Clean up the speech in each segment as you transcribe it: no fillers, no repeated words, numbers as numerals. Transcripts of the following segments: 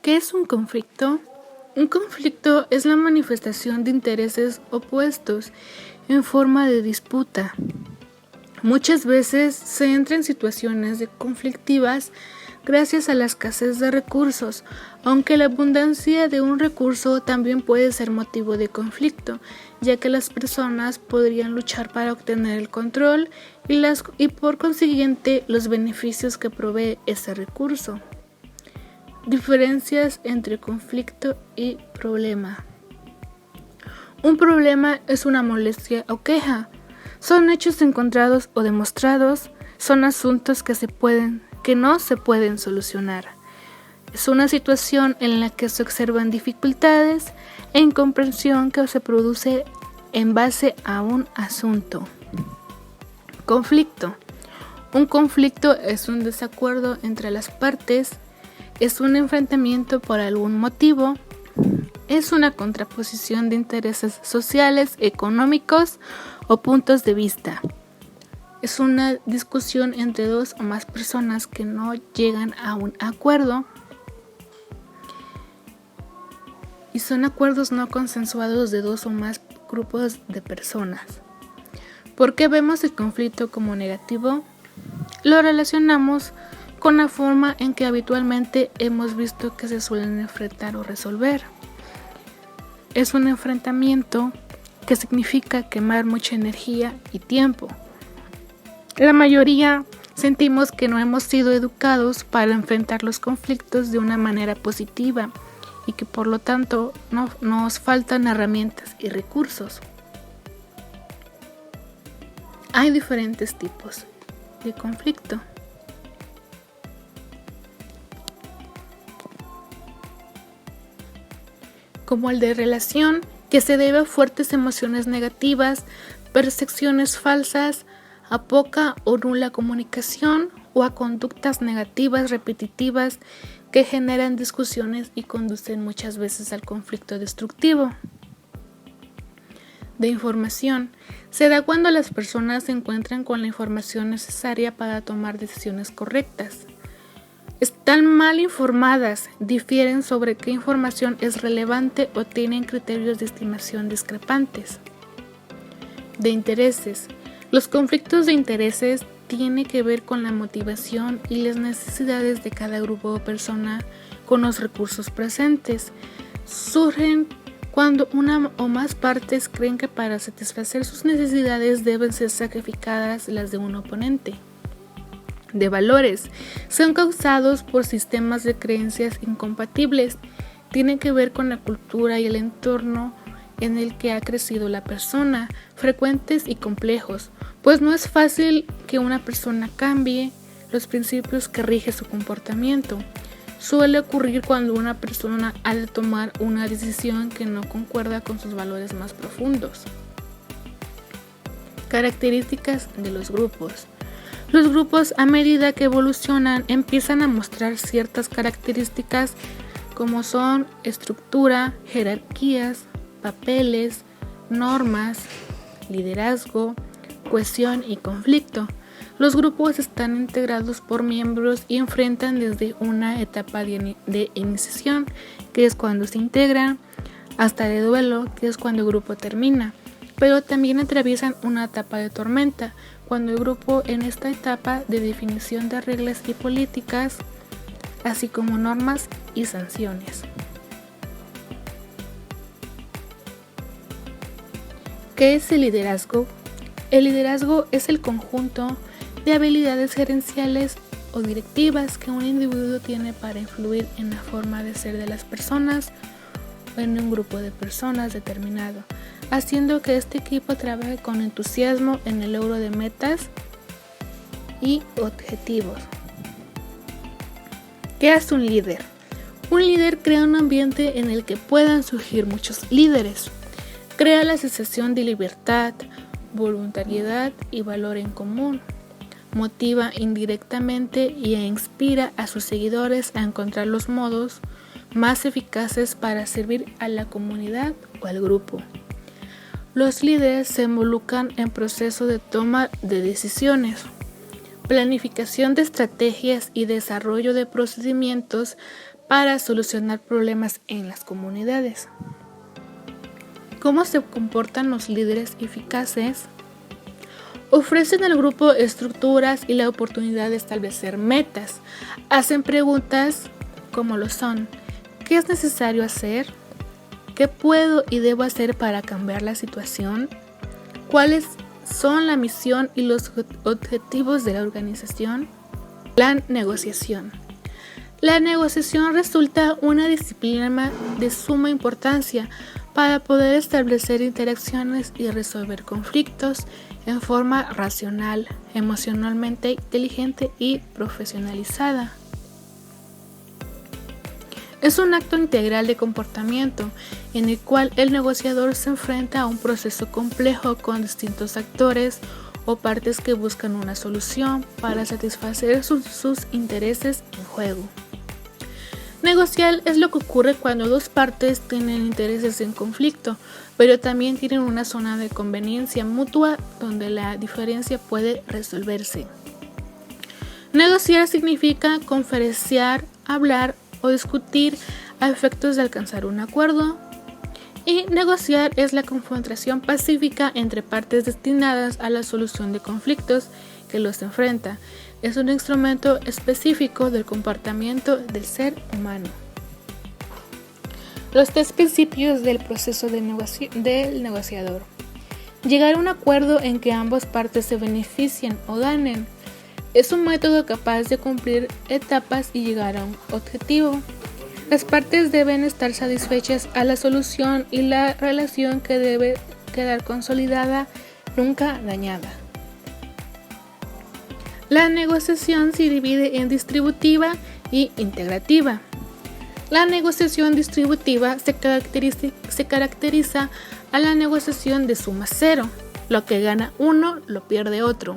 ¿Qué es un conflicto? Un conflicto es la manifestación de intereses opuestos en forma de disputa. Muchas veces se entra en situaciones conflictivas gracias a la escasez de recursos, aunque la abundancia de un recurso también puede ser motivo de conflicto, ya que las personas podrían luchar para obtener el control y por consiguiente los beneficios que provee ese recurso. Diferencias entre conflicto y problema. Un problema es una molestia o queja. Son hechos encontrados o demostrados, son asuntos que no se pueden solucionar. Es una situación en la que se observan dificultades e incomprensión que se produce en base a un asunto. Conflicto. Un conflicto es un desacuerdo entre las partes, es un enfrentamiento por algún motivo, es una contraposición de intereses sociales, económicos o puntos de vista. Es una discusión entre dos o más personas que no llegan a un acuerdo y son acuerdos no consensuados de dos o más grupos de personas. ¿Por qué vemos el conflicto como negativo? Lo relacionamos con la forma en que habitualmente hemos visto que se suelen enfrentar o resolver. Es un enfrentamiento que significa quemar mucha energía y tiempo. La mayoría sentimos que no hemos sido educados para enfrentar los conflictos de una manera positiva y que por lo tanto nos faltan herramientas y recursos. Hay diferentes tipos de conflicto. Como el de relación, que se debe a fuertes emociones negativas, percepciones falsas, a poca o nula comunicación o a conductas negativas repetitivas que generan discusiones y conducen muchas veces al conflicto destructivo. De información, se da cuando las personas se encuentran con la información necesaria para tomar decisiones correctas. Están mal informadas, difieren sobre qué información es relevante o tienen criterios de estimación discrepantes. De intereses. Los conflictos de intereses tienen que ver con la motivación y las necesidades de cada grupo o persona con los recursos presentes. Surgen cuando una o más partes creen que para satisfacer sus necesidades deben ser sacrificadas las de un oponente. De valores, son causados por sistemas de creencias incompatibles, tienen que ver con la cultura y el entorno en el que ha crecido la persona, frecuentes y complejos, pues no es fácil que una persona cambie los principios que rigen su comportamiento. Suele ocurrir cuando una persona ha de tomar una decisión que no concuerda con sus valores más profundos. Características de los grupos. Los grupos, a medida que evolucionan, empiezan a mostrar ciertas características como son estructura, jerarquías, papeles, normas, liderazgo, cohesión y conflicto. Los grupos están integrados por miembros y enfrentan desde una etapa de iniciación, que es cuando se integran, hasta de duelo, que es cuando el grupo termina. Pero también atraviesan una etapa de tormenta, cuando el grupo en esta etapa de definición de reglas y políticas, así como normas y sanciones. ¿Qué es el liderazgo? El liderazgo es el conjunto de habilidades gerenciales o directivas que un individuo tiene para influir en la forma de ser de las personas o en un grupo de personas determinado, haciendo que este equipo trabaje con entusiasmo en el logro de metas y objetivos. ¿Qué hace un líder? Un líder crea un ambiente en el que puedan surgir muchos líderes. Crea la sensación de libertad, voluntariedad y valor en común. Motiva indirectamente e inspira a sus seguidores a encontrar los modos más eficaces para servir a la comunidad o al grupo. Los líderes se involucran en procesos de toma de decisiones, planificación de estrategias y desarrollo de procedimientos para solucionar problemas en las comunidades. ¿Cómo se comportan los líderes eficaces? Ofrecen al grupo estructuras y la oportunidad de establecer metas. Hacen preguntas como lo son: ¿qué es necesario hacer? ¿Qué puedo y debo hacer para cambiar la situación? ¿Cuáles son la misión y los objetivos de la organización? La negociación. La negociación resulta una disciplina de suma importancia para poder establecer interacciones y resolver conflictos en forma racional, emocionalmente inteligente y profesionalizada. Es un acto integral de comportamiento en el cual el negociador se enfrenta a un proceso complejo con distintos actores o partes que buscan una solución para satisfacer sus intereses en juego. Negociar es lo que ocurre cuando dos partes tienen intereses en conflicto, pero también tienen una zona de conveniencia mutua donde la diferencia puede resolverse. Negociar significa conferenciar, hablar o discutir a efectos de alcanzar un acuerdo. Y negociar es la confrontación pacífica entre partes destinadas a la solución de conflictos que los enfrenta. Es un instrumento específico del comportamiento del ser humano. Los 3 principios del proceso del negociador. Llegar a un acuerdo en que ambas partes se beneficien o ganen. Es un método capaz de cumplir etapas y llegar a un objetivo. Las partes deben estar satisfechas a la solución y la relación que debe quedar consolidada, nunca dañada. La negociación se divide en distributiva y integrativa. La negociación distributiva se caracteriza a la negociación de suma cero. Lo que gana uno, lo pierde otro.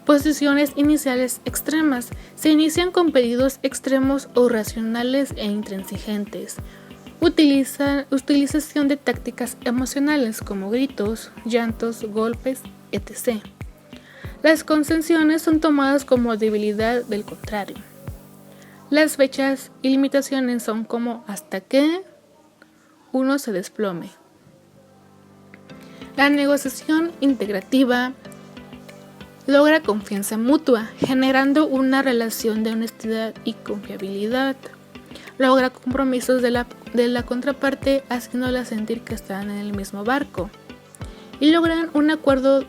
Posiciones iniciales extremas. Se inician con pedidos extremos o racionales e intransigentes. Utilización de tácticas emocionales como gritos, llantos, golpes, etc. Las concesiones son tomadas como debilidad del contrario. Las fechas y limitaciones son como hasta que uno se desplome. La negociación integrativa logra confianza mutua, generando una relación de honestidad y confiabilidad. Logra compromisos de la contraparte, haciéndola sentir que están en el mismo barco. Y logran un acuerdo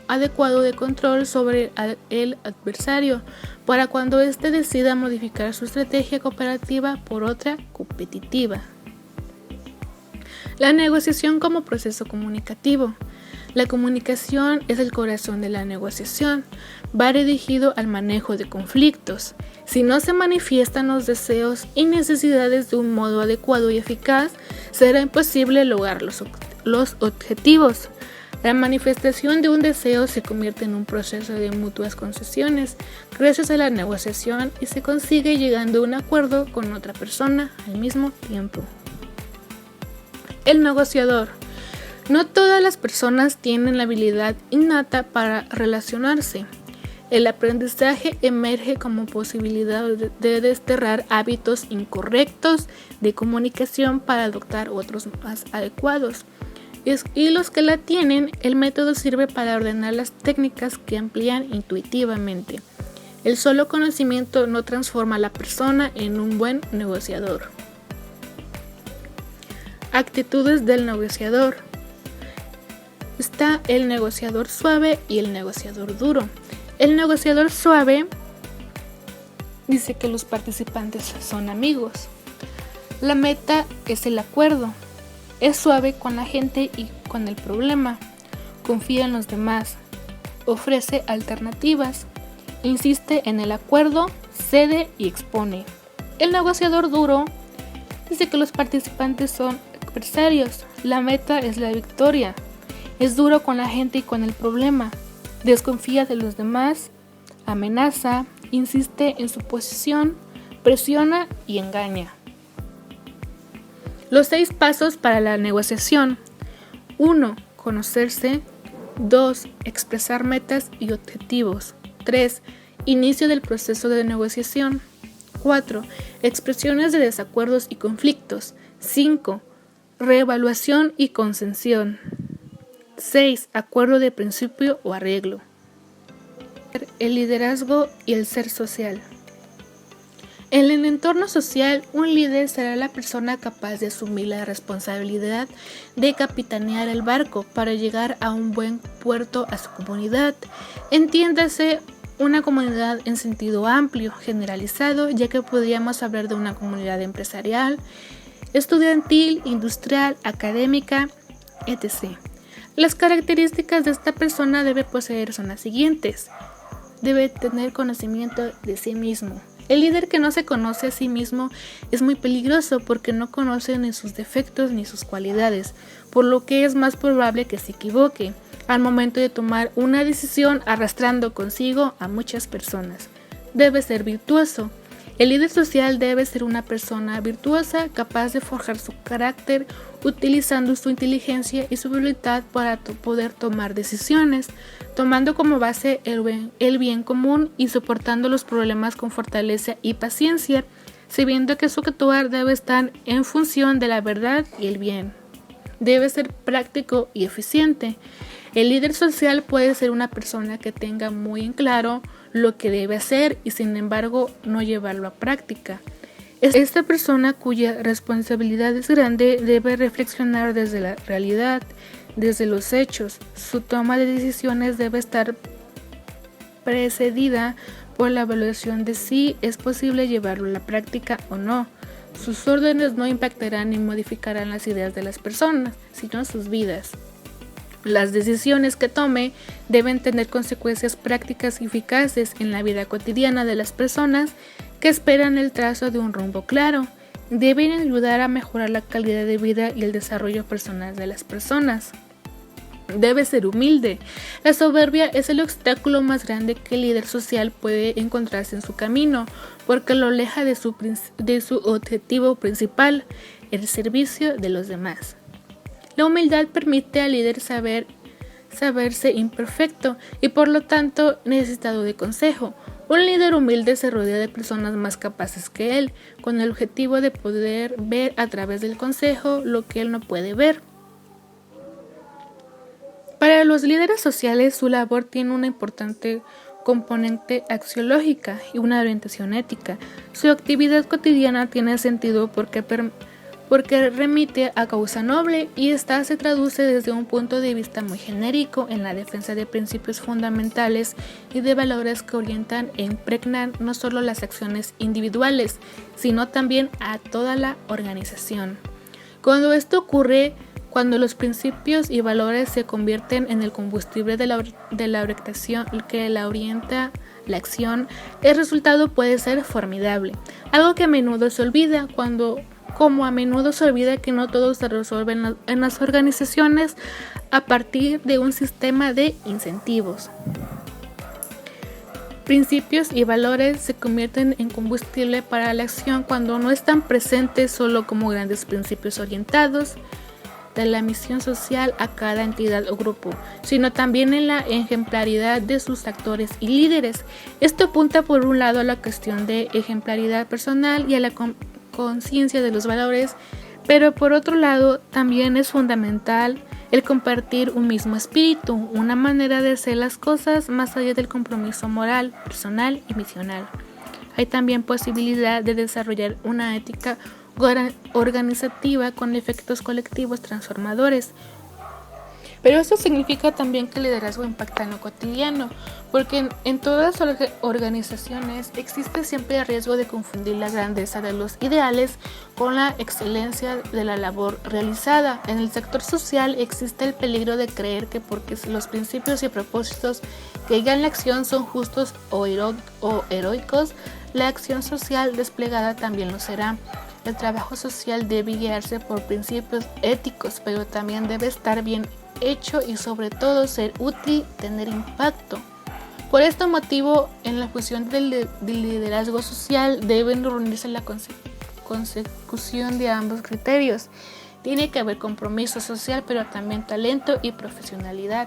adecuado de control sobre el adversario para cuando éste decida modificar su estrategia cooperativa por otra competitiva. La negociación como proceso comunicativo. La comunicación es el corazón de la negociación. Va dirigido al manejo de conflictos. Si no se manifiestan los deseos y necesidades de un modo adecuado y eficaz, será imposible lograr los objetivos. La manifestación de un deseo se convierte en un proceso de mutuas concesiones gracias a la negociación y se consigue llegando a un acuerdo con otra persona al mismo tiempo. El negociador. No todas las personas tienen la habilidad innata para relacionarse. El aprendizaje emerge como posibilidad de desterrar hábitos incorrectos de comunicación para adoptar otros más adecuados. Y los que la tienen, el método sirve para ordenar las técnicas que amplían intuitivamente. El solo conocimiento no transforma a la persona en un buen negociador. Actitudes del negociador. Está el negociador suave y el negociador duro. El negociador suave dice que los participantes son amigos. La meta es el acuerdo. Es suave con la gente y con el problema. Confía en los demás. Ofrece alternativas. Insiste en el acuerdo, cede y expone. El negociador duro dice que los participantes son adversarios. La meta es la victoria. Es duro con la gente y con el problema. Desconfía de los demás. Amenaza. Insiste en su posición. Presiona y engaña. Los 6 pasos para la negociación. 1. Conocerse. 2. Expresar metas y objetivos. 3. Inicio del proceso de negociación. 4. Expresiones de desacuerdos y conflictos. 5. Reevaluación y concesión. 6. Acuerdo de principio o arreglo. El liderazgo y el ser social. En el entorno social, un líder será la persona capaz de asumir la responsabilidad de capitanear el barco para llegar a un buen puerto a su comunidad. Entiéndase una comunidad en sentido amplio, generalizado, ya que podríamos hablar de una comunidad empresarial, estudiantil, industrial, académica, etc. Las características de esta persona debe poseer son las siguientes. Debe tener conocimiento de sí mismo. El líder que no se conoce a sí mismo es muy peligroso porque no conoce ni sus defectos ni sus cualidades, por lo que es más probable que se equivoque al momento de tomar una decisión, arrastrando consigo a muchas personas. Debe ser virtuoso. El líder social debe ser una persona virtuosa, capaz de forjar su carácter, utilizando su inteligencia y su voluntad para poder tomar decisiones, tomando como base el bien común y soportando los problemas con fortaleza y paciencia, sabiendo que su actuar debe estar en función de la verdad y el bien. Debe ser práctico y eficiente. El líder social puede ser una persona que tenga muy en claro lo que debe hacer y sin embargo no llevarlo a práctica. Esta persona cuya responsabilidad es grande debe reflexionar desde la realidad, desde los hechos. Su toma de decisiones debe estar precedida por la evaluación de si es posible llevarlo a la práctica o no. Sus órdenes no impactarán ni modificarán las ideas de las personas, sino sus vidas. Las decisiones que tome deben tener consecuencias prácticas y eficaces en la vida cotidiana de las personas que esperan el trazo de un rumbo claro. Deben ayudar a mejorar la calidad de vida y el desarrollo personal de las personas. Debe ser humilde. La soberbia es el obstáculo más grande que el líder social puede encontrarse en su camino, porque lo aleja de su objetivo principal, el servicio de los demás. La humildad permite al líder saberse imperfecto y por lo tanto necesitado de consejo. Un líder humilde se rodea de personas más capaces que él, con el objetivo de poder ver a través del consejo lo que él no puede ver. Para los líderes sociales, su labor tiene una importante componente axiológica y una orientación ética. Su actividad cotidiana tiene sentido porque remite a causa noble y esta se traduce desde un punto de vista muy genérico en la defensa de principios fundamentales y de valores que orientan e impregnan no solo las acciones individuales, sino también a toda la organización. Cuando esto ocurre, cuando los principios y valores se convierten en el combustible de la orientación que la orienta la acción, el resultado puede ser formidable, algo que a menudo se olvida como a menudo se olvida que no todo se resuelve en las organizaciones a partir de un sistema de incentivos. Principios y valores se convierten en combustible para la acción cuando no están presentes solo como grandes principios orientados de la misión social a cada entidad o grupo, sino también en la ejemplaridad de sus actores y líderes. Esto apunta por un lado a la cuestión de ejemplaridad personal y a la conciencia de los valores, pero por otro lado también es fundamental el compartir un mismo espíritu, una manera de hacer las cosas más allá del compromiso moral, personal y misional. Hay también posibilidad de desarrollar una ética organizativa con efectos colectivos transformadores. Pero esto significa también que el liderazgo impacta en lo cotidiano, porque en todas las organizaciones existe siempre el riesgo de confundir la grandeza de los ideales con la excelencia de la labor realizada. En el sector social existe el peligro de creer que porque los principios y propósitos que guían la acción son justos o heroicos, la acción social desplegada también lo será. El trabajo social debe guiarse por principios éticos, pero también debe estar bien hecho y sobre todo ser útil, tener impacto. Por este motivo, en la fusión del liderazgo social deben reunirse la consecución de ambos criterios. Tiene que haber compromiso social, pero también talento y profesionalidad.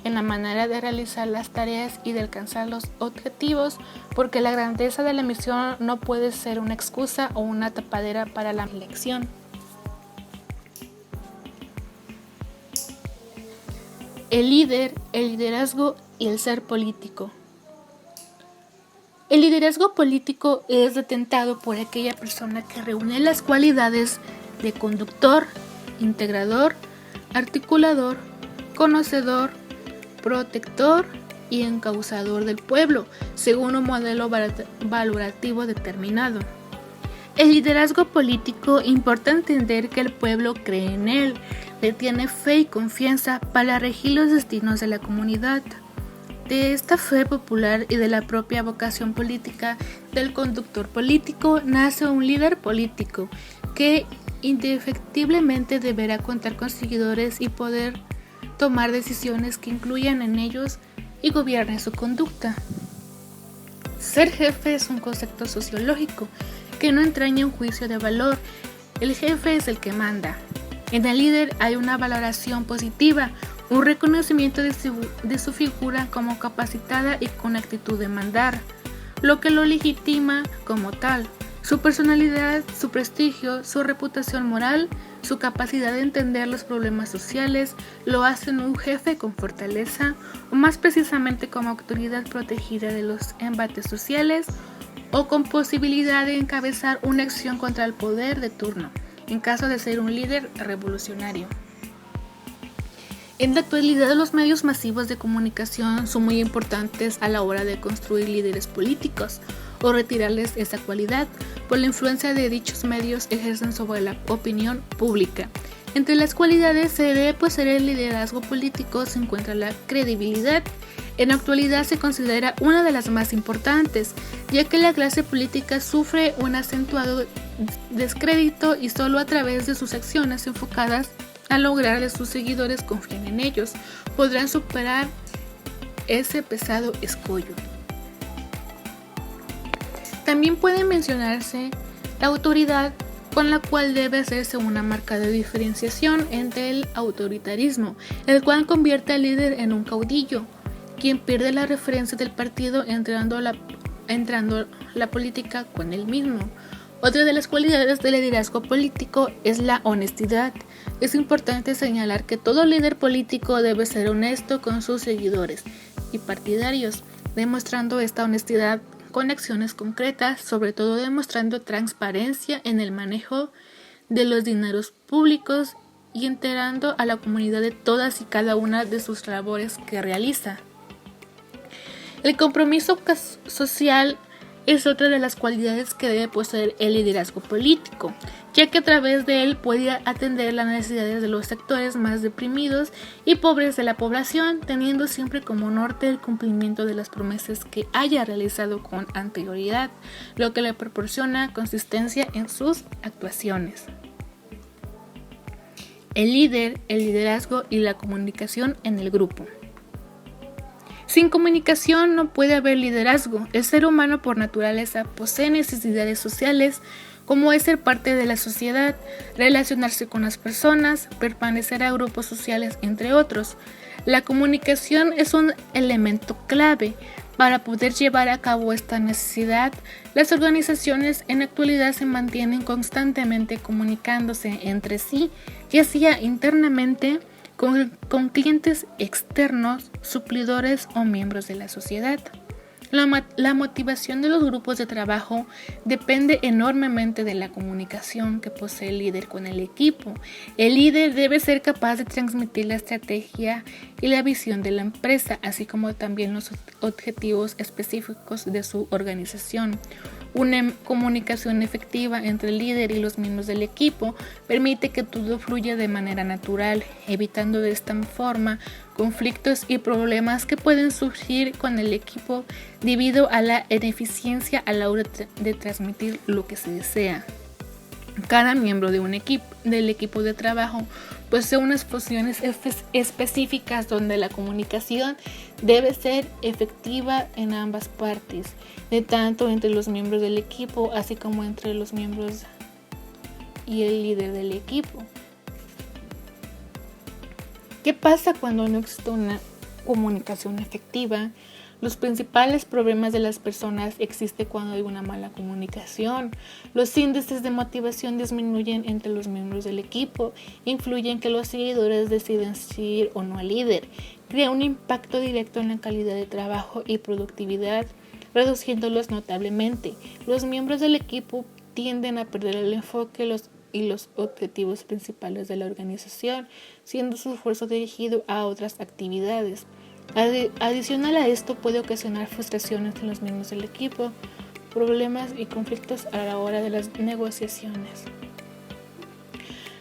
en la manera de realizar las tareas y de alcanzar los objetivos, porque la grandeza de la misión no puede ser una excusa o una tapadera para la elección. El líder, el liderazgo y el ser político. El liderazgo político es detentado por aquella persona que reúne las cualidades de conductor, integrador, articulador, conocedor, protector y encauzador del pueblo, según un modelo valorativo determinado. El liderazgo político importa entender que el pueblo cree en él, le tiene fe y confianza para regir los destinos de la comunidad. De esta fe popular y de la propia vocación política del conductor político nace un líder político que indefectiblemente deberá contar con seguidores y poder tomar decisiones que incluyan en ellos y gobiernen su conducta. Ser jefe es un concepto sociológico que no entraña un juicio de valor. El jefe es el que manda. En el líder hay una valoración positiva, un reconocimiento de su figura como capacitada y con actitud de mandar, lo que lo legitima como tal. Su personalidad, su prestigio, su reputación moral, su capacidad de entender los problemas sociales lo hacen un jefe con fortaleza, o más precisamente como autoridad protegida de los embates sociales o con posibilidad de encabezar una acción contra el poder de turno, en caso de ser un líder revolucionario. En la actualidad, los medios masivos de comunicación son muy importantes a la hora de construir líderes políticos o retirarles esa cualidad, por la influencia de dichos medios ejercen sobre la opinión pública. Entre las cualidades se debe poseer el liderazgo político se encuentra la credibilidad. En la actualidad se considera una de las más importantes, ya que la clase política sufre un acentuado descrédito y solo a través de sus acciones enfocadas a lograr que sus seguidores confíen en ellos, podrán superar ese pesado escollo. También puede mencionarse la autoridad, con la cual debe hacerse una marca de diferenciación entre el autoritarismo, el cual convierte al líder en un caudillo, quien pierde la referencia del partido entrando la política con él mismo. Otra de las cualidades del liderazgo político es la honestidad. Es importante señalar que todo líder político debe ser honesto con sus seguidores y partidarios, demostrando esta honestidad con acciones concretas, sobre todo demostrando transparencia en el manejo de los dineros públicos y enterando a la comunidad de todas y cada una de sus labores que realiza. El compromiso social es otra de las cualidades que debe poseer el liderazgo político, ya que a través de él puede atender las necesidades de los sectores más deprimidos y pobres de la población, teniendo siempre como norte el cumplimiento de las promesas que haya realizado con anterioridad, lo que le proporciona consistencia en sus actuaciones. El líder, el liderazgo y la comunicación en el grupo. Sin comunicación no puede haber liderazgo. El ser humano por naturaleza posee necesidades sociales, como es ser parte de la sociedad, relacionarse con las personas, pertenecer a grupos sociales, entre otros. La comunicación es un elemento clave para poder llevar a cabo esta necesidad. Las organizaciones en la actualidad se mantienen constantemente comunicándose entre sí, ya sea internamente, con clientes externos, suplidores o miembros de la sociedad. La motivación de los grupos de trabajo depende enormemente de la comunicación que posee el líder con el equipo. El líder debe ser capaz de transmitir la estrategia y la visión de la empresa, así como también los objetivos específicos de su organización. Una comunicación efectiva entre el líder y los miembros del equipo permite que todo fluya de manera natural, evitando de esta forma conflictos y problemas que pueden surgir con el equipo debido a la ineficiencia a la hora de transmitir lo que se desea. Cada miembro de del equipo de trabajo posee unas funciones específicas donde la comunicación debe ser efectiva en ambas partes, de tanto entre los miembros del equipo así como entre los miembros y el líder del equipo. ¿Qué pasa cuando no existe una comunicación efectiva. Los principales problemas de las personas existen cuando hay una mala comunicación. Los índices de motivación disminuyen entre los miembros del equipo, influyen que los seguidores deciden seguir o no al líder, crea un impacto directo en la calidad de trabajo y productividad, reduciéndolos notablemente. Los miembros del equipo tienden a perder el enfoque y los objetivos principales de la organización, siendo su esfuerzo dirigido a otras actividades. Adicional a esto, puede ocasionar frustraciones en los miembros del equipo, problemas y conflictos a la hora de las negociaciones.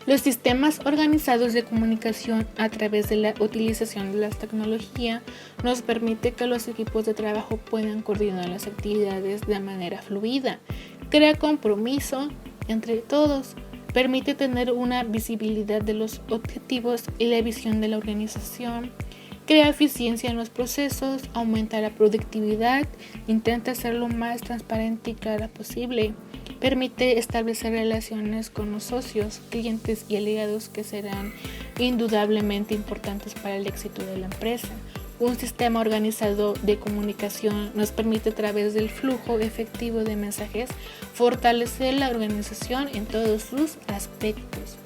Los sistemas organizados de comunicación a través de la utilización de la tecnología nos permite que los equipos de trabajo puedan coordinar las actividades de manera fluida, crea compromiso entre todos, permite tener una visibilidad de los objetivos y la visión de la organización, crea eficiencia en los procesos, aumenta la productividad, intenta ser lo más transparente y clara posible, permite establecer relaciones con los socios, clientes y aliados que serán indudablemente importantes para el éxito de la empresa. Un sistema organizado de comunicación nos permite, a través del flujo efectivo de mensajes, fortalecer la organización en todos sus aspectos.